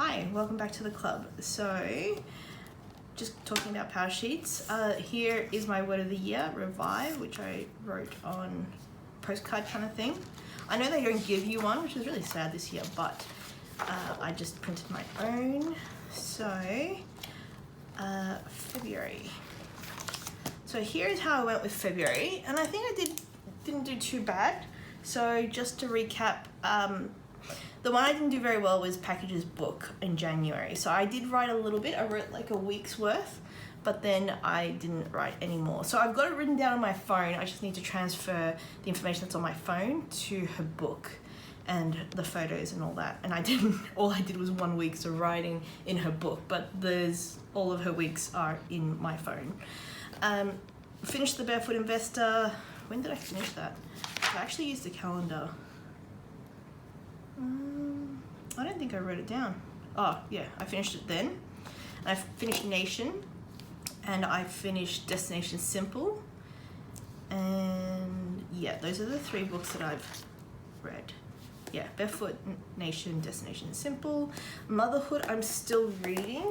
Hi, welcome back to the club. So, just talking about Powersheets. Here is my word of the year, revive, which I wrote on postcard kind of thing. I know they don't give you one, which is really sad this year, but I just printed my own. So, February. So here's how I went with February, and I think I didn't do too bad. So just to recap, the one I didn't do very well was Package's book in January. So I did write a little bit. I wrote like a week's worth, but then I didn't write any more. So I've got it written down on my phone. I just need to transfer the information that's on my phone to her book and the photos and all that. And all I did was 1 week's of writing in her book, but all of her weeks are in my phone. Finished the Barefoot Investor. When did I finish that? I actually used the calendar. I don't think I wrote it down. Oh yeah, I finished it then. I finished Nation, and I finished Destination Simple. And yeah, those are the 3 books that I've read. Yeah, Barefoot, Nation, Destination Simple. Motherhood, I'm still reading.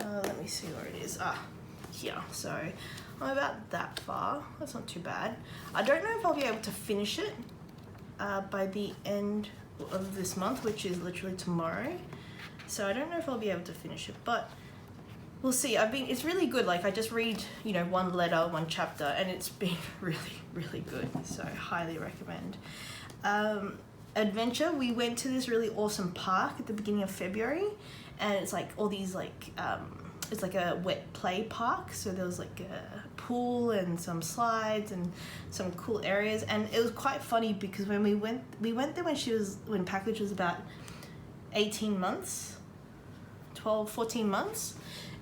Let me see where it is. Here. So I'm about that far. That's not too bad. I don't know if I'll be able to finish it by the end of this month, which is literally tomorrow. So I don't know if I'll be able to finish it, but we'll see. It's really good. Like I just read, one letter, 1 chapter, and it's been really, really good. So highly recommend. Adventure, we went to this really awesome park at the beginning of February, and it's like all these it's like a wet play park. So there was like a pool and some slides and some cool areas. And it was quite funny because when we went there when Package was about 18 months, 12, 14 months.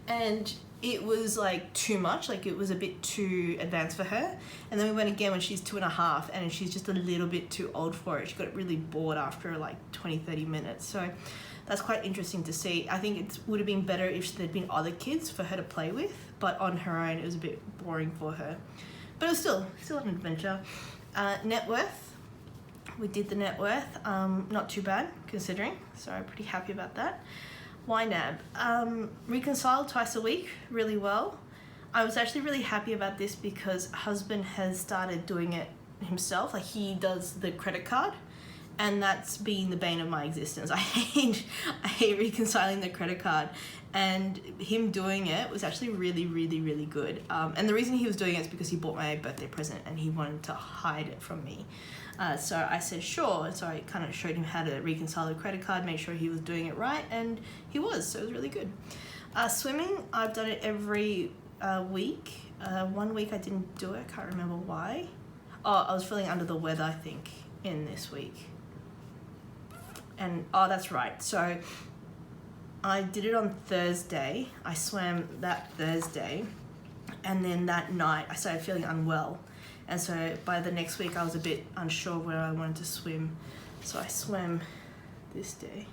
And it was like too much, like it was a bit too advanced for her. And then we went again when she's 2.5 and she's just a little bit too old for it. She got really bored after like 20, 30 minutes. So that's quite interesting to see. I think it would have been better if there'd been other kids for her to play with, but on her own it was a bit boring for her. But it was still an adventure. Net worth, we did the net worth, not too bad considering, so I'm pretty happy about that. YNAB, reconciled twice a week, really well. I was actually really happy about this because husband has started doing it himself, like he does the credit card. And that's been the bane of my existence. I hate reconciling the credit card, and him doing it was actually really, really, really good. And the reason he was doing it is because he bought my birthday present and he wanted to hide it from me. So I said sure. And so I kind of showed him how to reconcile the credit card, made sure he was doing it right, and he was. So it was really good. Swimming, I've done it every week. 1 week I didn't do it. I can't remember why. Oh, I was feeling under the weather, I think, in this week. And that's right. So I did it on Thursday. I swam that Thursday, and then that night I started feeling unwell. And so by the next week I was a bit unsure where I wanted to swim. So I swam this day.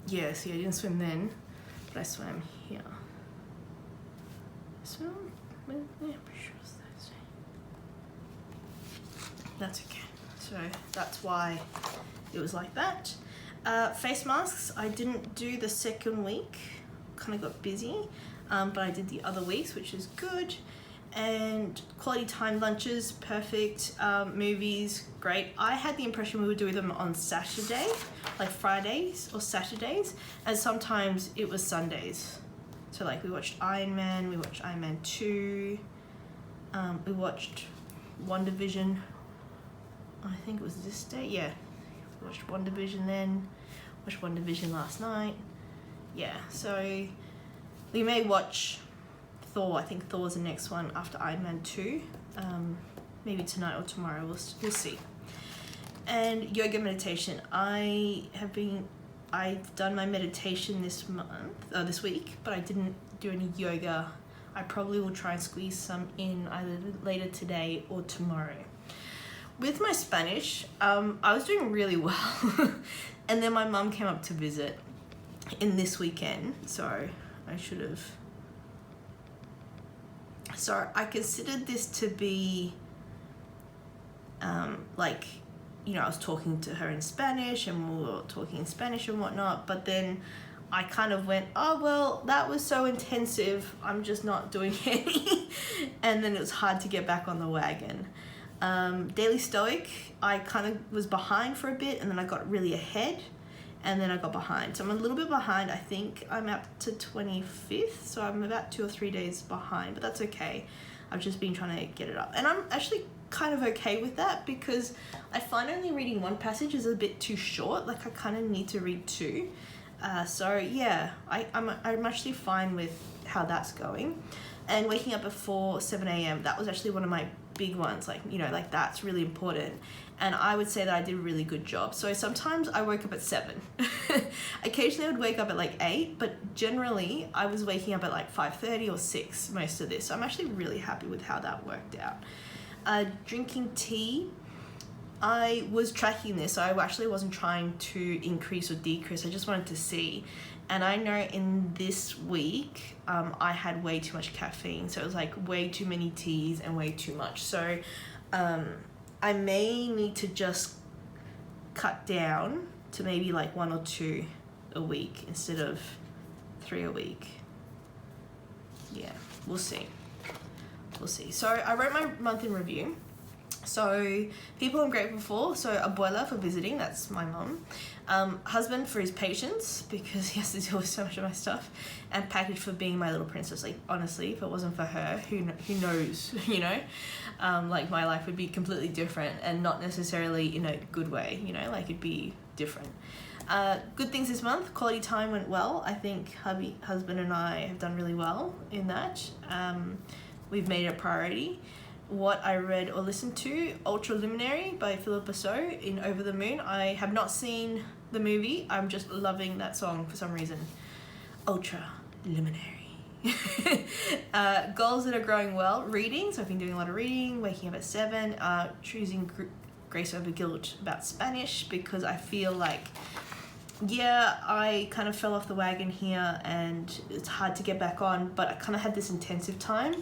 Yeah, see, I didn't swim then, but I swam here. Yeah, I'm pretty sure it's Thursday. That's okay. So that's why it was like that. Face masks, I didn't do the second week, kind of got busy, but I did the other weeks, which is good. And quality time lunches, perfect. Movies, great. I had the impression we would do them on Saturday, like Fridays or Saturdays, and sometimes it was Sundays. So like we watched Iron Man, we watched Iron Man 2, we watched WandaVision. I think it was this day, yeah. Watched WandaVision then, watched WandaVision last night. Yeah, so we may watch Thor. I think Thor's the next one after Iron Man 2. Maybe tonight or tomorrow, we'll see. And yoga meditation. I've done my meditation this week, but I didn't do any yoga. I probably will try and squeeze some in either later today or tomorrow. With my Spanish, I was doing really well. And then my mum came up to visit in this weekend, so I should have. So I considered this to be like you know, I was talking to her in Spanish and we were talking in Spanish and whatnot, but then I kind of went, oh, well, that was so intensive, I'm just not doing any. And then it was hard to get back on the wagon. Daily Stoic, I kind of was behind for a bit, and then I got really ahead, and then I got behind. So I'm a little bit behind. I think I'm up to 25th, so I'm about 2 or 3 days behind, but that's okay. I've just been trying to get it up. And I'm actually kind of okay with that, because I find only reading one passage is a bit too short. Like, I kind of need to read two. So yeah, I'm actually fine with how that's going. And waking up before 7 a.m, that was actually one of my big ones. Like, you know, like that's really important. And I would say that I did a really good job. So sometimes I woke up at 7. Occasionally I would wake up at like 8, but generally I was waking up at like 5:30 or 6 most of this. So I'm actually really happy with how that worked out. Drinking tea, I was tracking this, so I actually wasn't trying to increase or decrease. I just wanted to see. And I know in this week, I had way too much caffeine. So it was like way too many teas and way too much. So I may need to just cut down to maybe like 1 or 2 a week instead of 3 a week. Yeah, we'll see. We'll see. So I wrote my month in review. So people I'm grateful for. So abuela for visiting, that's my mom. Husband for his patience, because he has to deal with so much of my stuff. And package for being my little princess. Like, honestly, if it wasn't for her, who knows, you know? Like, my life would be completely different, and not necessarily in a good way, you know? Like, it'd be different. Good things this month. Quality time went well. I think husband and I have done really well in that. We've made it a priority. What I read or listened to, Ultra Luminary by Philippa So in Over the Moon. I have not seen the movie. I'm just loving that song for some reason. Ultra Luminary. Goals that are growing well. Reading. So I've been doing a lot of reading, waking up at 7, choosing grace over guilt about Spanish, because I feel like, yeah, I kind of fell off the wagon here and it's hard to get back on, but I kind of had this intensive time.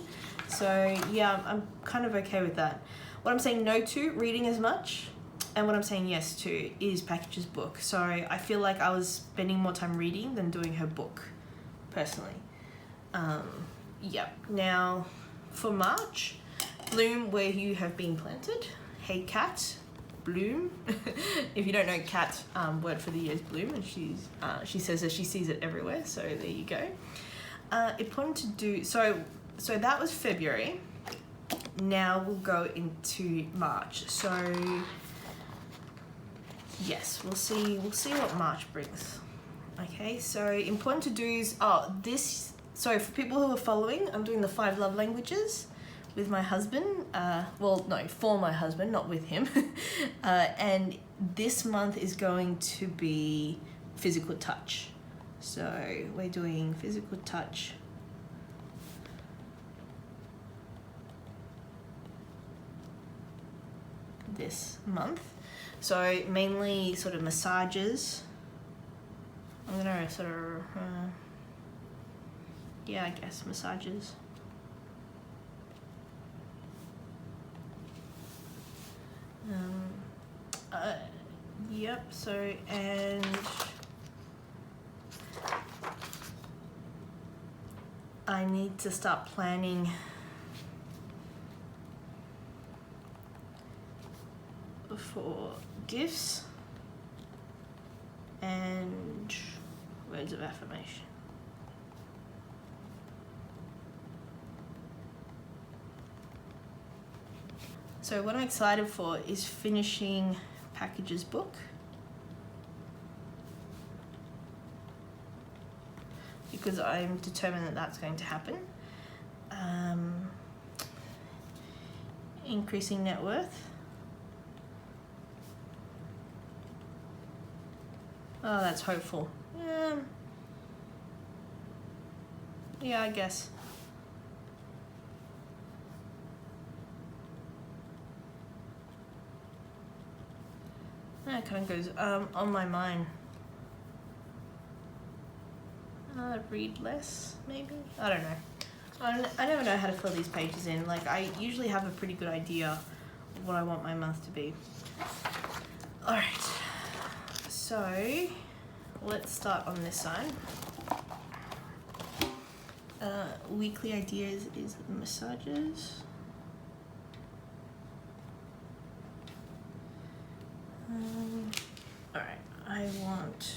So yeah, I'm kind of okay with that. What I'm saying no to, reading as much, and what I'm saying yes to is Package's book. So I feel like I was spending more time reading than doing her book, personally. Yeah. Now, for March, bloom where you have been planted. Hey cat, bloom. If you don't know, cat, word for the year is bloom, and she says that she sees it everywhere. So there you go. Important to do. So that was February. Now we'll go into March. So yes, we'll see what March brings. Okay, so important to do's. So for people who are following, I'm doing the 5 love languages with my husband. For my husband, not with him. And this month is going to be physical touch. So we're doing physical touch. This month. So mainly sort of massages. I'm gonna sort of, I guess massages. Yep, so, and I need to start planning for gifts and words of affirmation. So what I'm excited for is finishing Package's book. Because I'm determined that that's going to happen. Increasing net worth. Oh, that's hopeful. Yeah, I guess. That kind of goes on my mind. Read less, maybe? I don't know. I never know how to fill these pages in. Like, I usually have a pretty good idea of what I want my month to be. Alright, so let's start on this side. Weekly ideas is massages. Alright, I want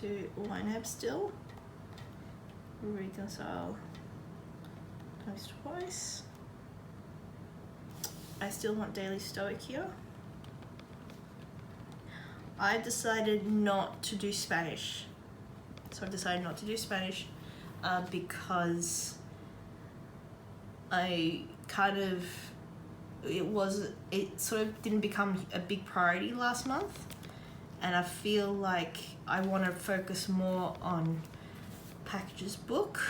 to line up still, reconcile times twice. I still want daily stoic here. I've decided not to do Spanish. So I've decided not to do Spanish because I kind of, it sort of didn't become a big priority last month. And I feel like I want to focus more on Package's book.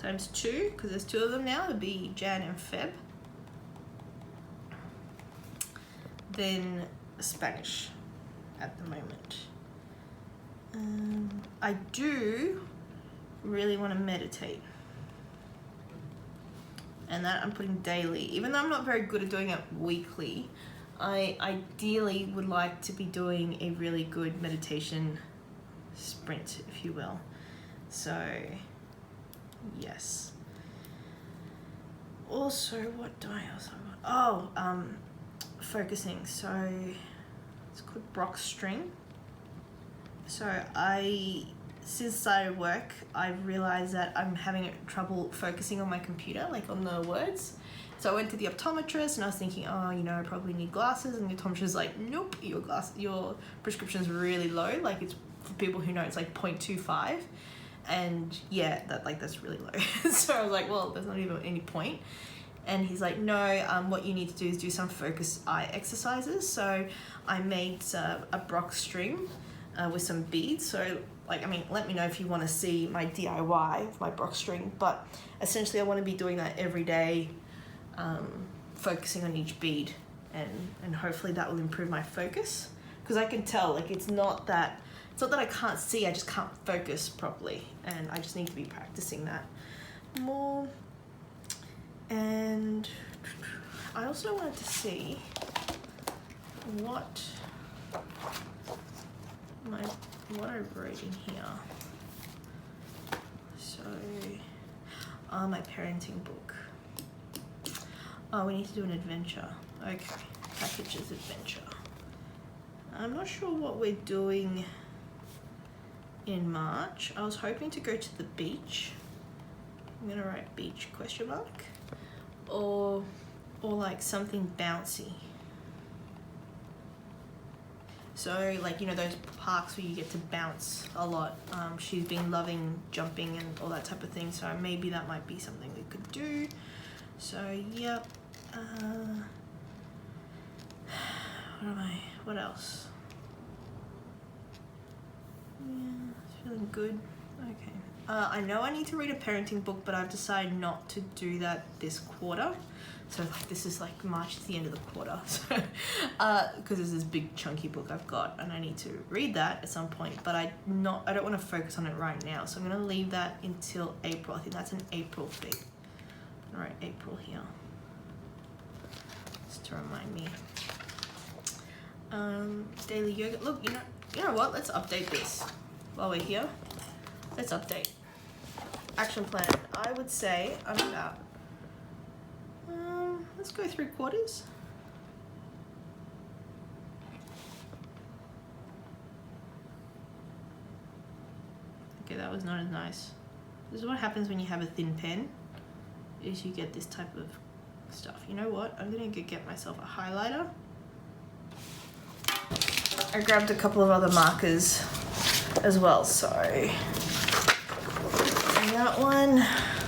Times 2, because there's 2 of them now. It'll be Jan and Feb. Then Spanish at the moment. I do really want to meditate. And that I'm putting daily. Even though I'm not very good at doing it weekly, I ideally would like to be doing a really good meditation sprint, if you will. So, yes. Also, what do I also want? Oh, focusing. So, it's called Brock String. So, since I started work, I've realized that I'm having trouble focusing on my computer, like on the words. So I went to the optometrist and I was thinking, oh, you know, I probably need glasses. And the optometrist was like, nope, your prescription's really low. Like, it's for people who know it's like 0.25. And yeah, that's really low. So I was like, well, there's not even any point. And he's like, no, what you need to do is do some focus eye exercises. So I made a Brock string with some beads. So let me know if you want to see my DIY of my Brock string. But essentially I want to be doing that every day, focusing on each bead. And hopefully that will improve my focus. Because I can tell, like, it's not that I can't see, I just can't focus properly. And I just need to be practicing that more. And I also wanted to see what I wrote in here. So, my parenting book. Oh, we need to do an adventure. Okay, Package's adventure. I'm not sure what we're doing in March. I was hoping to go to the beach. I'm gonna write beach ? Or like something bouncy. So, like, you know, those parks where you get to bounce a lot. She's been loving jumping and all that type of thing, so maybe that might be something we could do. So, yep. What else? Yeah, it's feeling good. Okay. I know I need to read a parenting book, but I've decided not to do that this quarter. So this is like March to the end of the quarter. So, because there's this big chunky book I've got and I need to read that at some point, but I don't want to focus on it right now. So I'm going to leave that until April. I think that's an April thing. All right, April here. Just to remind me. Daily yoga. Look, you know what? Let's update this while we're here. Let's update. Action plan. I would say I'm about, let's go 3/4. Okay, that was not as nice. This is what happens when you have a thin pen, is you get this type of stuff. You know what? I'm gonna get myself a highlighter. I grabbed a couple of other markers as well, so that one,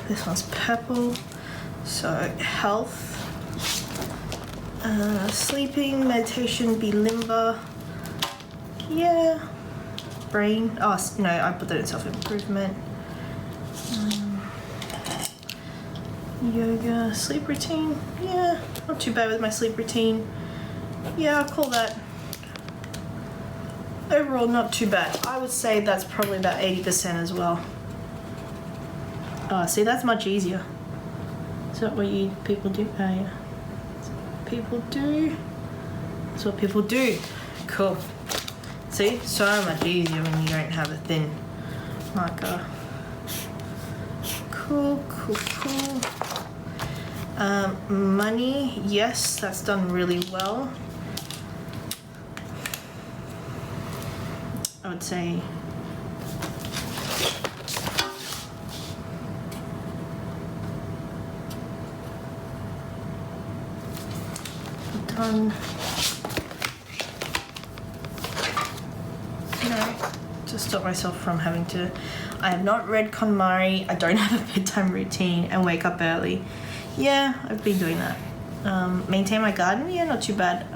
this one's purple, so health, sleeping, meditation, be limber, yeah, brain, oh no, I put that in self-improvement, yoga, sleep routine, yeah, not too bad with my sleep routine, yeah, I'll call that. Overall, not too bad. I would say that's probably about 80% as well. See, that's much easier. Is that what you people do? Oh yeah. People do. That's what people do. Cool. See, so much easier when you don't have a thin marker. Cool. Money, yes, that's done really well. I would say done. No, to stop myself from having to. I have not read KonMari. I don't have a bedtime routine and wake up early. Yeah, I've been doing that. Maintain my garden. Yeah, not too bad.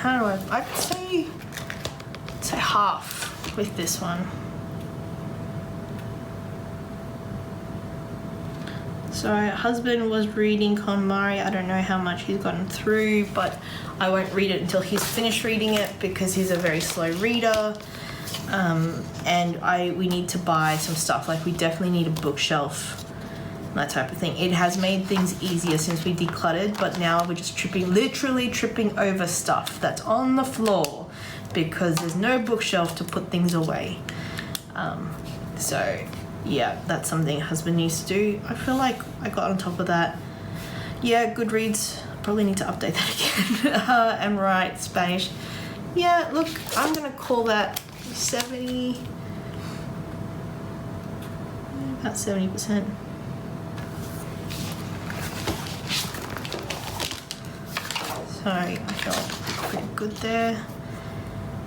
How do I'd say half with this one. So husband was reading KonMari. I don't know how much he's gotten through, but I won't read it until he's finished reading it because he's a very slow reader. And we need to buy some stuff. Like we definitely need a bookshelf, that type of thing. It has made things easier since we decluttered, but now we're just literally tripping over stuff that's on the floor because there's no bookshelf to put things away. So yeah, that's something husband needs to do. I feel like I got on top of that. Yeah, Goodreads, probably need to update that again. And write Spanish. Yeah, look, I'm gonna call that 70, about 70%. So I felt pretty good there.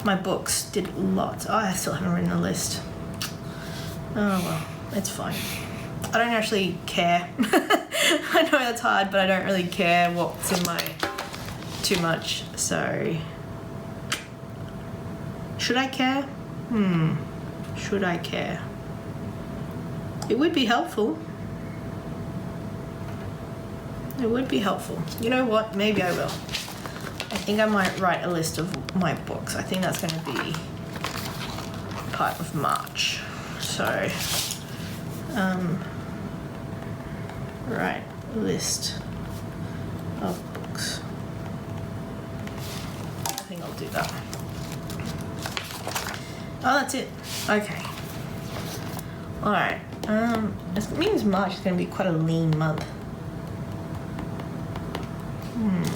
My books did lots. Oh, I still haven't written a list. Oh well, it's fine. I don't actually care. I know that's hard, but I don't really care what's in my too much. So should I care? Should I care? It would be helpful. It would be helpful. You know what? Maybe I will. I think I might write a list of my books. I think that's going to be part of March. So, write a list of books. I think I'll do that. Oh, that's it. Okay. Alright. It means March is going to be quite a lean month.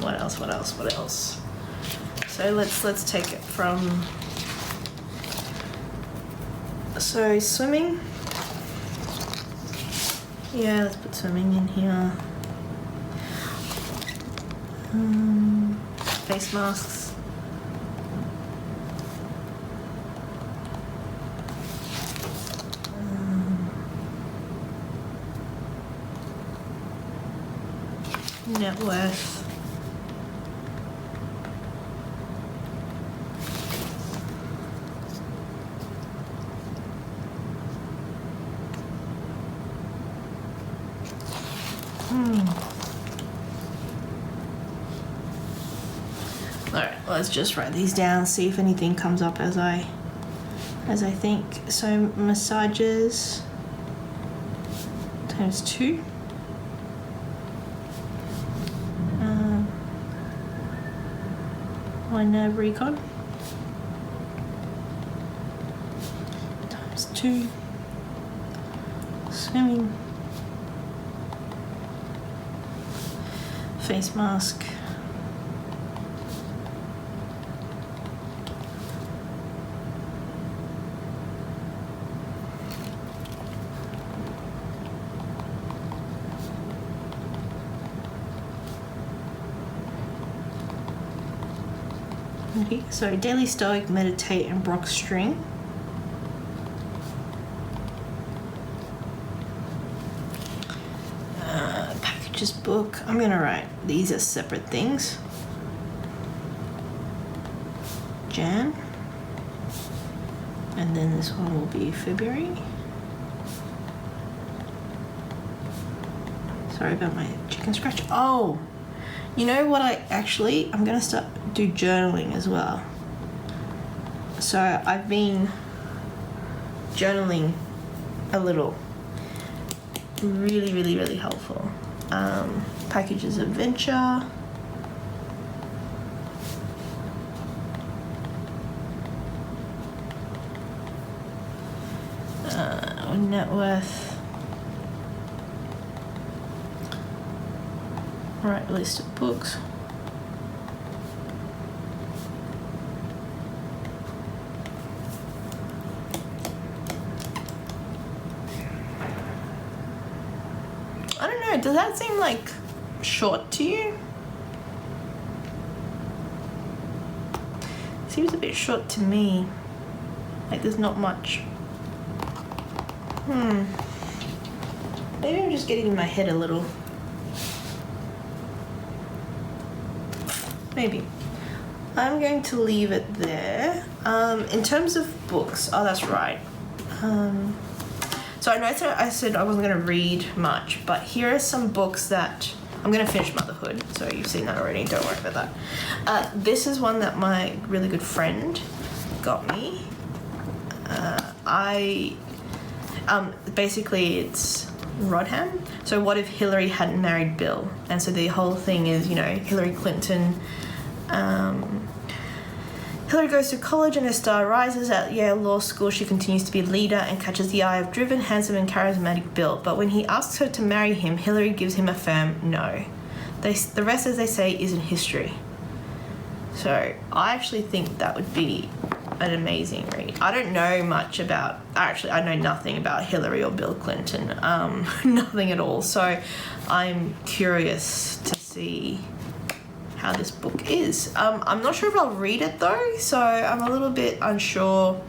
What else? So let's take it from... So swimming. Yeah, let's put swimming in here. Face masks. Net worth. Alright, let's just write these down, see if anything comes up as I think. So massages times 2. My nerve recon times 2. Swimming. Face mask. Okay, so daily stoic, meditate, and Brock string. Packages book. I'm gonna write these as separate things. Jan. And then this one will be February. Sorry about my chicken scratch. Oh! You know what I'm gonna do journaling as well. So I've been journaling a little really, really, really helpful. Packages Adventure. Net worth. Right, list of books. I don't know, does that seem like short to you? Seems a bit short to me. Like there's not much. Maybe I'm just getting in my head a little. Maybe. I'm going to leave it there. In terms of books, oh, that's right. So I know I said I wasn't going to read much, but here are some books that I'm going to finish Motherhood. So you've seen that already. Don't worry about that. This is one that my really good friend got me. Basically it's Rodham. So what if Hillary hadn't married Bill? And so the whole thing is, you know, Hillary Clinton, Hillary goes to college and her star rises. At Yale Law School, she continues to be a leader and catches the eye of driven, handsome and charismatic Bill. But when he asks her to marry him, Hillary gives him a firm no. The rest, as they say, isn't history. So I actually think that would be an amazing read. I don't know much about, actually I know nothing about Hillary or Bill Clinton, nothing at all. So I'm curious to see how this book is. I'm not sure if I'll read it though, so I'm a little bit unsure.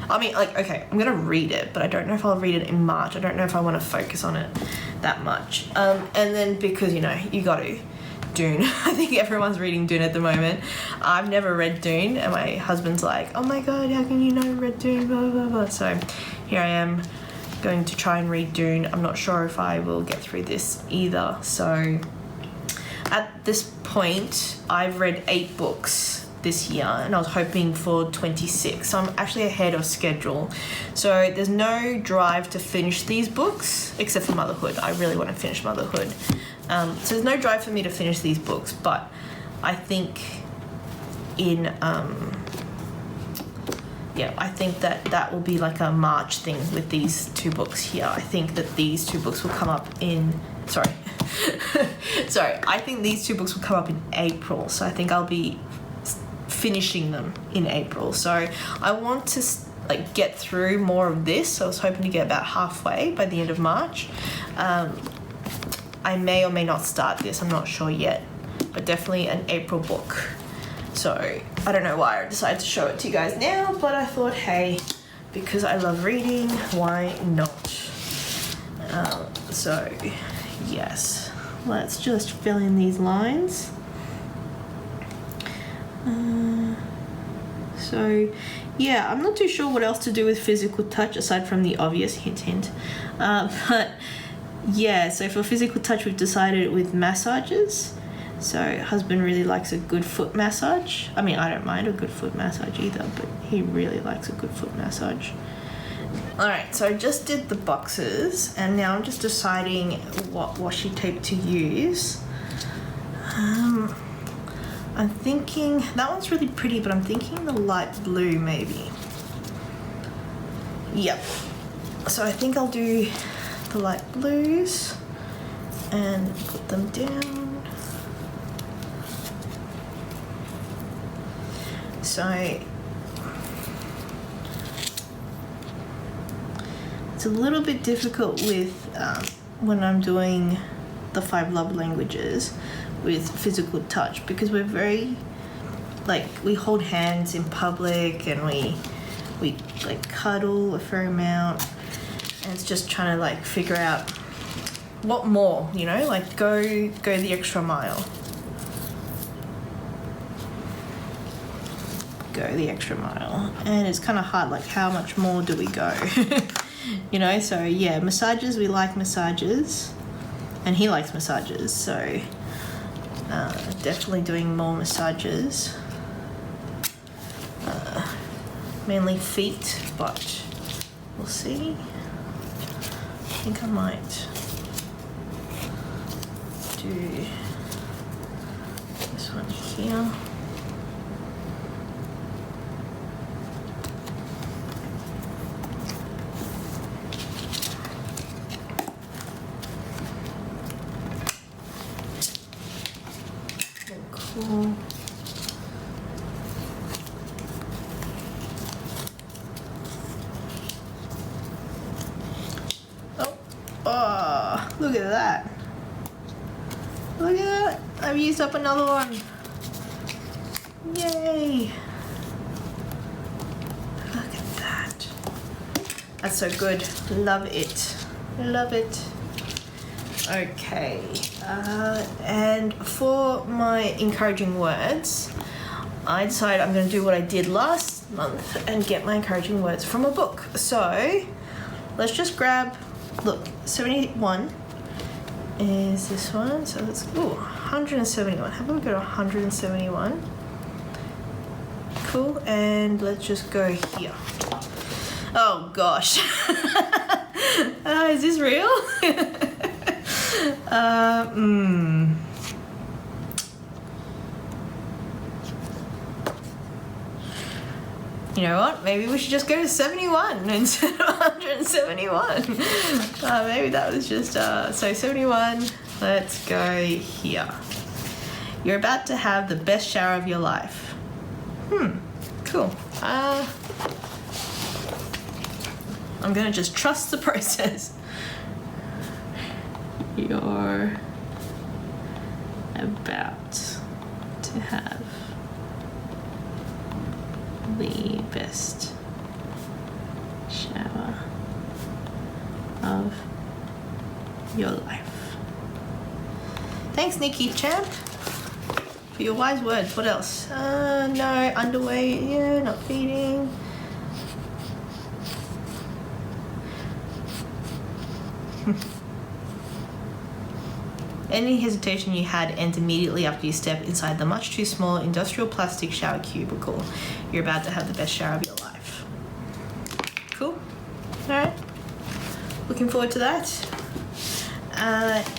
I mean, like, okay, I'm gonna read it, but I don't know if I'll read it in March. I don't know if I want to focus on it that much. And then because, you know, you got to Dune. I think everyone's reading Dune at the moment. I've never read Dune, and my husband's like, oh my god, how can you not have read Dune, blah blah blah. So here I am going to try and read Dune. I'm not sure if I will get through this either. So at this point I've read 8 books this year and I was hoping for 26, so I'm actually ahead of schedule. So there's no drive to finish these books except for Motherhood. I really want to finish Motherhood. So there's no drive for me to finish these books, but I think I think that will be like a March thing with these 2 books here. I think that these 2 books will come up in, I think these 2 books will come up in April, so I think I'll be finishing them in April. So I want to like get through more of this, so I was hoping to get about halfway by the end of March. I may or may not start this, I'm not sure yet, but definitely an April book. So I don't know why I decided to show it to you guys now, but I thought, hey, because I love reading, why not? So yes, let's just fill in these lines. So yeah, I'm not too sure what else to do with physical touch aside from the obvious hint. But yeah, so for physical touch we've decided with massages. So husband really likes a good foot massage. I mean, I don't mind a good foot massage either, but he really likes a good foot massage. Alright, so I just did the boxes and now I'm just deciding what washi tape to use. I'm thinking, that one's really pretty, but I'm thinking the light blue maybe. Yep. So I think I'll do the light blues and put them down. So it's a little bit difficult with when I'm doing the 5 love languages with physical touch, because we're very, like, we hold hands in public and we like cuddle a fair amount, and it's just trying to like figure out what more, you know, like go the extra mile. Go the extra mile. And it's kind of hard, like how much more do we go? You know, so yeah, massages, we like massages and he likes massages, so definitely doing more massages. Mainly feet, but we'll see. I think I might do this one here. Cool. Oh, look at that. Look at that. I've used up another one. Yay. Look at that. That's so good. Love it. Love it. Okay. And for my encouraging words, I decided I'm going to do what I did last month and get my encouraging words from a book. So let's just grab, look, 71 is this one. So let's, 171. How about we go to 171? Cool. And let's just go here. Oh gosh. Is this real? You know what? Maybe we should just go to 71 instead of 171. Maybe that was just, so 71, let's go here. You're about to have the best shower of your life. Cool. I'm gonna just trust the process. You're about to have the best shower of your life. Thanks, Nikki Champ, for your wise words. What else? No, underweight, yeah, not feeding. Any hesitation you had ends immediately after you step inside the much too small industrial plastic shower cubicle. You're about to have the best shower of your life. Cool. Alright. Looking forward to that.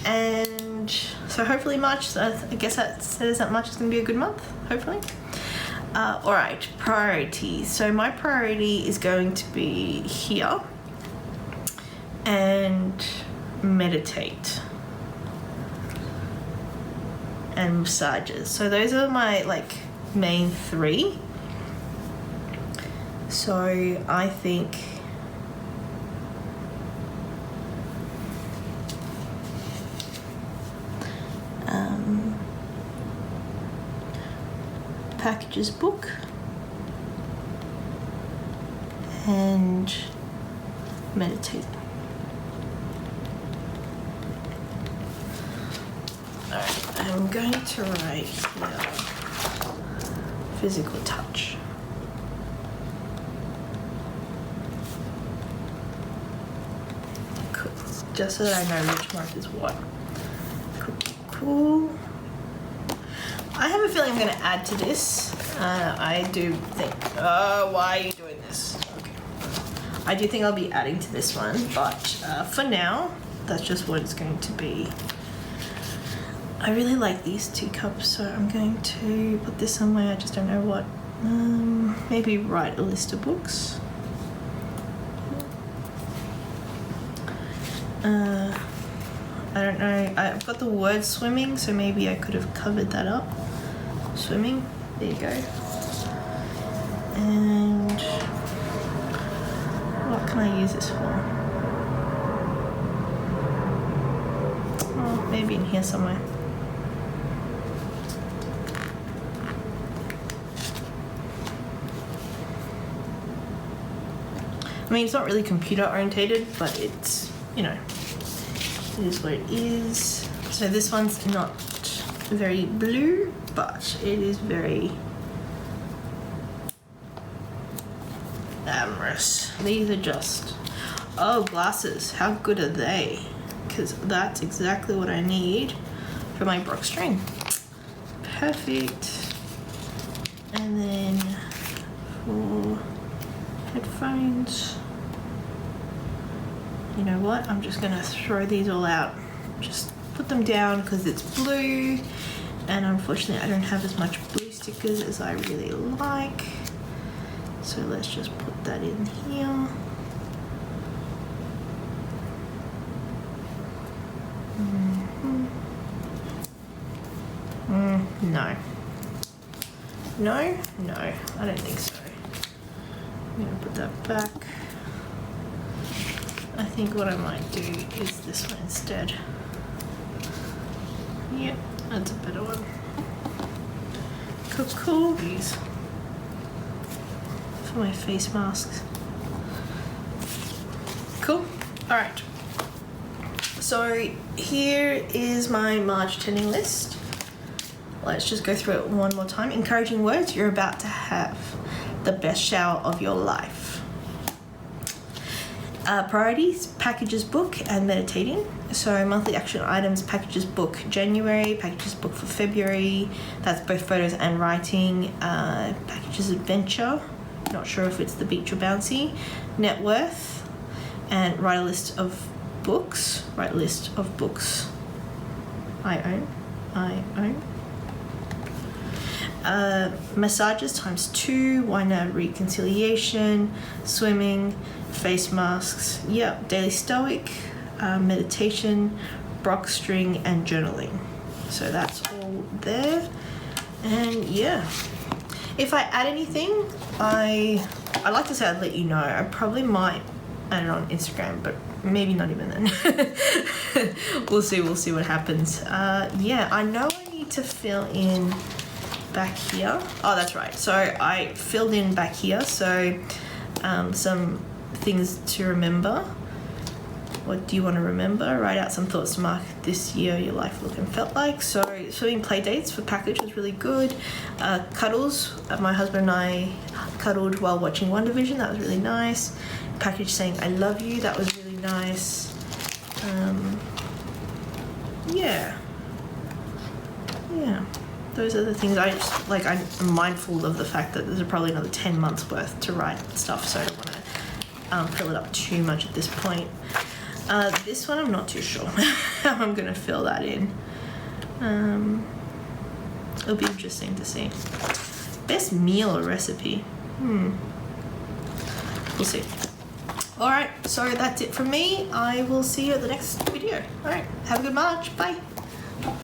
And so hopefully March, I guess that says that March is going to be a good month, hopefully. Alright, priorities. So my priority is going to be here and meditate. And massages. So those are my main three. So I think packages book and meditate. I'm going to write here physical touch. Cool. Just so that I know which month is what. Cool. I have a feeling I'm going to add to this. I do think. Why are you doing this? Okay. I do think I'll be adding to this one, but for now, that's just what it's going to be. I really like these two cups, so I'm going to put this somewhere. I just don't know what. Maybe write a list of books. I don't know. I've got the word swimming, so maybe I could have covered that up. Swimming. There you go. And what can I use this for? Oh, maybe in here somewhere. I mean, it's not really computer orientated, but it's, it is what it is. So this one's not very blue, but it is very amorous. These are just, glasses. How good are they? Because that's exactly what I need for my Brock string. Perfect. And then for headphones, you know what? I'm just gonna throw these all out. Just put them down because it's blue, and unfortunately I don't have as much blue stickers as I really like. So let's just put that in here. No. No, I don't think so. I'm gonna put that back. I think what I might do is this one instead. Yep, that's a better one. Cookies for my face masks. Cool. All right. So here is my March tending list. Let's just go through it one more time. Encouraging words: you're about to have the best shower of your life. Priorities: packages book and meditating. So monthly action items: packages book January, packages book for February. That's both photos and writing. Packages adventure. Not sure if it's the beach or bouncy. Net worth, and write a list of books. Write a list of books I own. Massages ×2, why not reconciliation, swimming, face masks, yep, daily stoic, meditation, Brock string, and journaling. So that's all there. And yeah, if I add anything, I like to say I'd let you know. I probably might add it on Instagram, but maybe not even then. We'll see what happens. Yeah, I know I need to fill in back here. Oh, that's right. So I filled in back here. So some things to remember. What do you want to remember? Write out some thoughts to mark this year your life looked and felt like. So swimming play dates for package was really good. Cuddles. My husband and I cuddled while watching WandaVision. That was really nice. Package saying I love you. That was really nice. Yeah. Those are the things I just, like, I'm mindful of the fact that there's probably another 10 months worth to write stuff, so I don't want to fill it up too much at this point. This one I'm not too sure how I'm going to fill that in. It'll be interesting to see. Best meal or recipe? We'll see. Alright, so that's it from me. I will see you at the next video. Alright, have a good March. Bye.